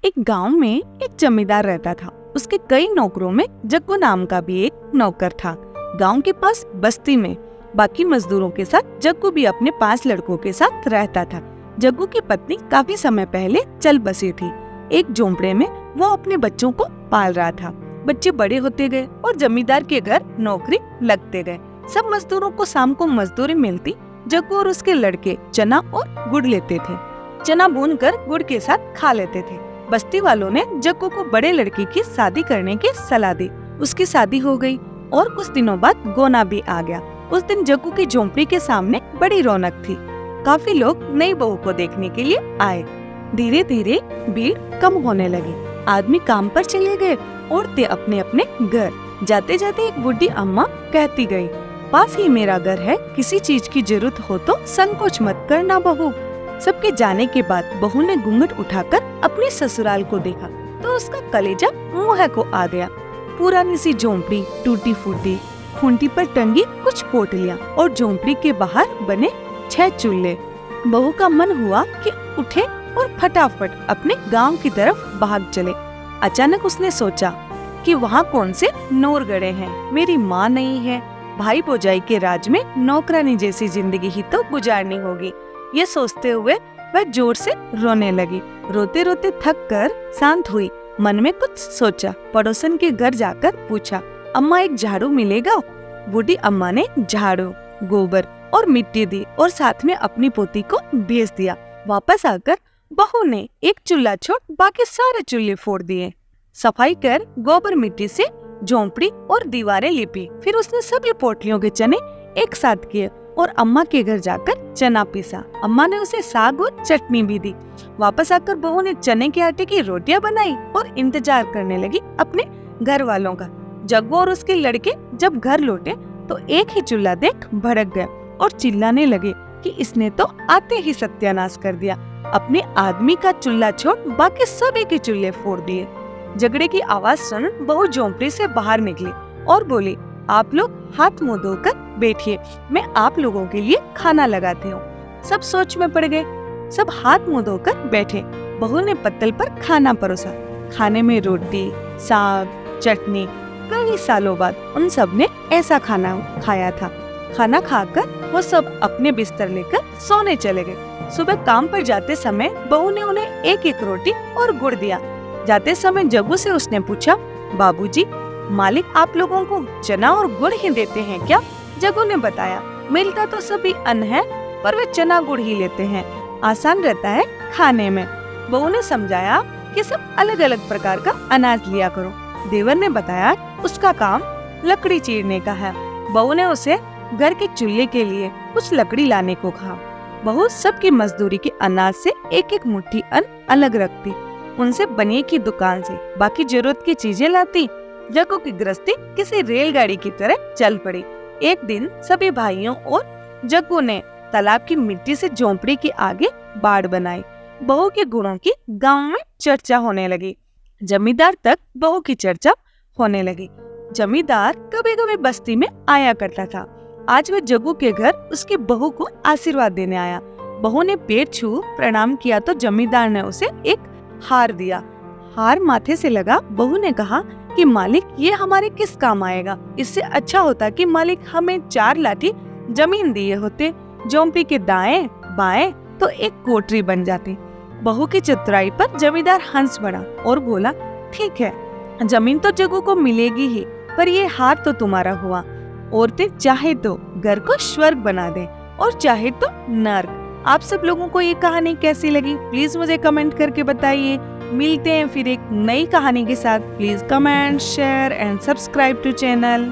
एक गांव में एक जमींदार रहता था। उसके कई नौकरों में जग्गू नाम का भी एक नौकर था। गांव के पास बस्ती में बाकी मजदूरों के साथ जग्गू भी अपने 5 लड़कों के साथ रहता था। जग्गू की पत्नी काफी समय पहले चल बसी थी। एक झोंपड़े में वो अपने बच्चों को पाल रहा था। बच्चे बड़े होते गए और जमींदार के घर नौकरी लगते गए। सब मजदूरों को शाम को मजदूरी मिलती। जग्गू और उसके लड़के चना और गुड़ लेते थे। चना भूनकर गुड़ के साथ खा लेते थे। बस्ती वालों ने जग्गू को बड़े लड़के की शादी करने की सलाह दी। उसकी शादी हो गई और कुछ दिनों बाद गोना भी आ गया। उस दिन जग्गू की झोंपड़ी के सामने बड़ी रौनक थी। काफी लोग नई बहू को देखने के लिए आए। धीरे धीरे भीड़ कम होने लगी। आदमी काम पर चले गए, औरतें अपने अपने घर। जाते जाते एक बुढ़ी अम्मा कहती गई, पास ही मेरा घर है, किसी चीज की जरूरत हो तो संकोच मत करना बहू। सबके जाने के बाद बहू ने घूंघट उठाकर अपने ससुराल को देखा तो उसका कलेजा मुंह को आ गया। पुरानी सी झोंपड़ी टूटी फूटी, खूंटी पर टंगी कुछ पोटलियां और झोंपड़ी के बाहर बने 6 चूल्हे। बहू का मन हुआ कि उठे और फटाफट अपने गांव की तरफ भाग चले। अचानक उसने सोचा कि वहाँ कौन से नौर गड़े हैं। मेरी माँ नहीं है, भाई भौजाई के राज में नौकरानी जैसी जिंदगी ही तो गुजारनी होगी। ये सोचते हुए वह जोर से रोने लगी। रोते रोते थक कर शांत हुई। मन में कुछ सोचा। पड़ोसन के घर जाकर पूछा, अम्मा एक झाड़ू मिलेगा? बूढ़ी अम्मा ने झाड़ू, गोबर और मिट्टी दी और साथ में अपनी पोती को भेज दिया। वापस आकर बहू ने एक चूल्हा छोड़ बाकी सारे चूल्हे फोड़ दिए। सफाई कर गोबर मिट्टी से झोंपड़ी और दीवारें लिपी। फिर उसने सभी पोटलियों के चने एक साथ किए और अम्मा के घर जाकर चना पीसा। अम्मा ने उसे साग और चटनी भी दी। वापस आकर बहू ने चने के आटे की रोटियां बनाई और इंतजार करने लगी अपने घर वालों का। जग्गू और उसके लड़के जब घर लौटे तो एक ही चूल्हा देख भड़क गए और चिल्लाने लगे कि इसने तो आते ही सत्यानाश कर दिया। अपने आदमी का चूल्हा छोड़ बाकी सभी के चूल्हे फोड़ दिए। झगड़े की आवाज सुन बहू झोंपड़ी से बाहर निकली और बोली, आप लोग हाथ मुंह धोकर बैठिए, मैं आप लोगों के लिए खाना लगाती हूँ। सब सोच में पड़ गए। सब हाथ मुंह धोकर बैठे। बहू ने पत्तल पर खाना परोसा। खाने में रोटी, साग, चटनी। कई सालों बाद उन सब ने ऐसा खाना खाया था। खाना खाकर वो सब अपने बिस्तर लेकर सोने चले गए। सुबह काम पर जाते समय बहू ने उन्हें एक एक रोटी और गुड़ दिया। जाते समय जग्गू से उसने पूछा, बाबूजी, मालिक आप लोगों को चना और गुड़ ही देते हैं क्या? जग्गू ने बताया, मिलता तो सभी अन्न है पर वे चना गुड़ ही लेते हैं, आसान रहता है खाने में। बहू ने समझाया कि सब अलग अलग प्रकार का अनाज लिया करो। देवर ने बताया उसका काम लकड़ी चीरने का है। बहू ने उसे घर के चूल्हे के लिए कुछ लकड़ी लाने को कहा। बहू सबकी मजदूरी के अनाज से एक एक मुट्ठी अन्न अलग रखती। उनसे बनिए की दुकान से बाकी जरूरत की चीजें लाती। जग्गू की गृहस्थी किसी रेलगाड़ी की तरह चल पड़ी। एक दिन सभी भाइयों और जग्गू ने तालाब की मिट्टी से झोंपड़ी के आगे बाड़ बनाई। बहू के गुणों की गांव में चर्चा होने लगी। जमींदार तक बहू की चर्चा होने लगी। जमींदार कभी कभी बस्ती में आया करता था। आज वह जग्गू के घर उसकी बहू को आशीर्वाद देने आया। बहू ने पैर छू प्रणाम किया तो जमींदार ने उसे एक हार दिया। हार माथे से लगा। बहू ने कहा कि मालिक ये हमारे किस काम आएगा? इससे अच्छा होता कि मालिक हमें 4 लाठी जमीन दिए होते। झोंपड़ी के दाएं बाएं तो एक कोठरी बन जाती। बहू की चतुराई पर जमींदार हंस पड़ा और बोला, ठीक है, जमीन तो जग्गू को मिलेगी ही, पर ये हार तो तुम्हारा हुआ। औरतें चाहे तो घर को स्वर्ग बना दे और चाहे तो नर्क। आप सब लोगों को ये कहानी कैसी लगी प्लीज मुझे कमेंट करके बताइए। मिलते हैं फिर एक नई कहानी के साथ। Please comment, share and subscribe to channel.